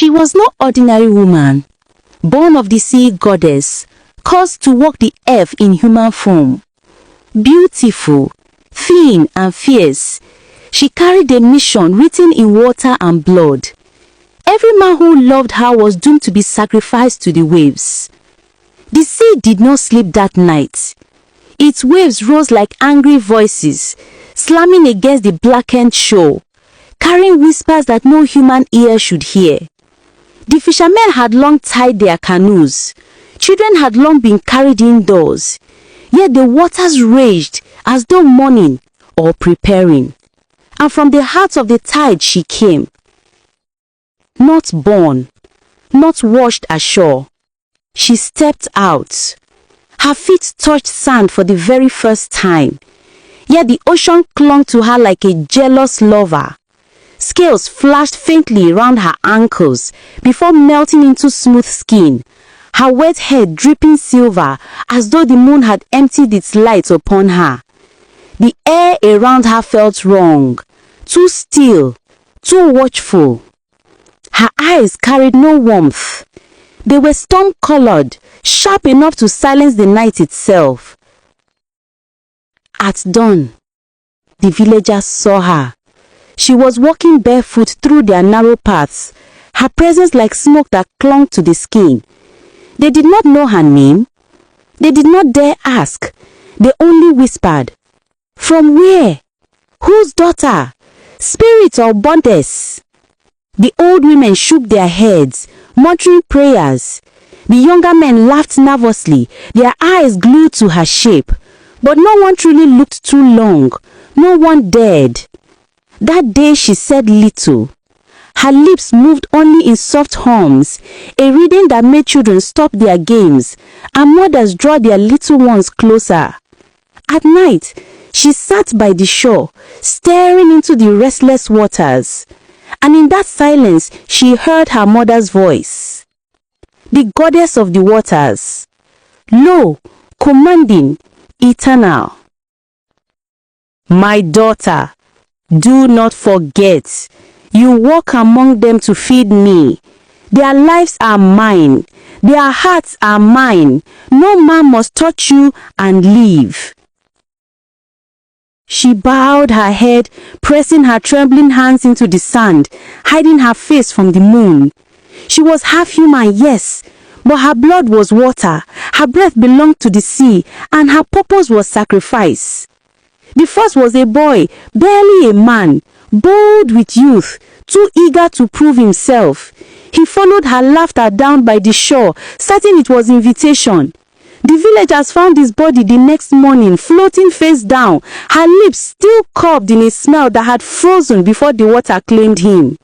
She was no ordinary woman, born of the sea goddess, caused to walk the earth in human form. Beautiful, thin and fierce, she carried a mission written in water and blood. Every man who loved her was doomed to be sacrificed to the waves. The sea did not sleep that night. Its waves rose like angry voices, slamming against the blackened shore, carrying whispers that no human ear should hear. The fishermen had long tied their canoes. Children had long been carried indoors. Yet the waters raged as though mourning or preparing. And from the heart of the tide she came. Not born, not washed ashore. She stepped out. Her feet touched sand for the very first time. Yet the ocean clung to her like a jealous lover. Scales flashed faintly round her ankles before melting into smooth skin, her wet head dripping silver as though the moon had emptied its light upon her. The air around her felt wrong, too still, too watchful. Her eyes carried no warmth. They were storm-colored, sharp enough to silence the night itself. At dawn, the villagers saw her. She was walking barefoot through their narrow paths, her presence like smoke that clung to the skin. They did not know her name. They did not dare ask. They only whispered, "From where? Whose daughter? Spirit or goddess?" The old women shook their heads, muttering prayers. The younger men laughed nervously, their eyes glued to her shape. But no one truly looked too long. No one dared. That day she said little. Her lips moved only in soft hums, a rhythm that made children stop their games and mothers draw their little ones closer. At night, she sat by the shore, staring into the restless waters. And in that silence, she heard her mother's voice. The goddess of the waters, low, commanding, eternal. "My daughter, do not forget, you walk among them to feed me. Their lives are mine. Their hearts are mine. No man must touch you and live." She bowed her head, pressing her trembling hands into the sand, hiding her face from the moon. She was half human, yes, but her blood was water, her breath belonged to the sea, and her purpose was sacrifice. The first was a boy, barely a man, bold with youth, too eager to prove himself. He followed her laughter down by the shore, certain it was invitation. The villagers found his body the next morning, floating face down, her lips still curved in a smell that had frozen before the water claimed him.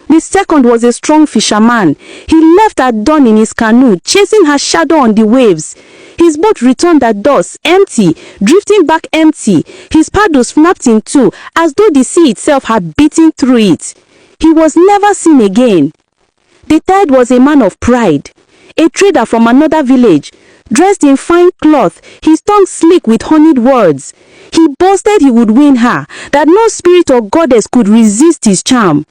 The second was a strong fisherman. He left at dawn in his canoe, chasing her shadow on the waves. His boat returned at dusk, empty, drifting back empty. His paddle snapped in two, as though the sea itself had beaten through it. He was never seen again. The third was a man of pride, a trader from another village, dressed in fine cloth, his tongue slick with honeyed words. He boasted he would win her, that no spirit or goddess could resist his charm.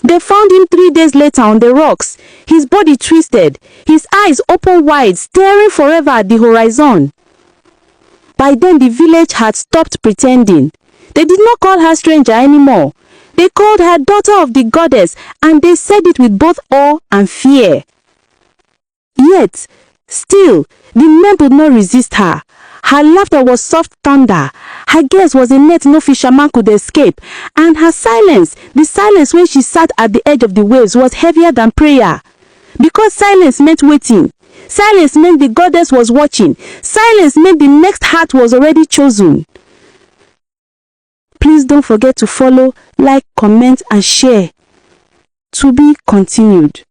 They found him 3 days later on the rocks, his body twisted, his eyes open wide, staring forever at the horizon. By then the village had stopped pretending. They did not call her stranger anymore. They called her daughter of the goddess, and they said it with both awe and fear. Yet, still, the men could not resist her. Her laughter was soft thunder. Her gaze was a net no fisherman could escape. And her silence, the silence when she sat at the edge of the waves, was heavier than prayer. Because silence meant waiting. Silence meant the goddess was watching. Silence meant the next heart was already chosen. Please don't forget to follow, like, comment, and share. To be continued.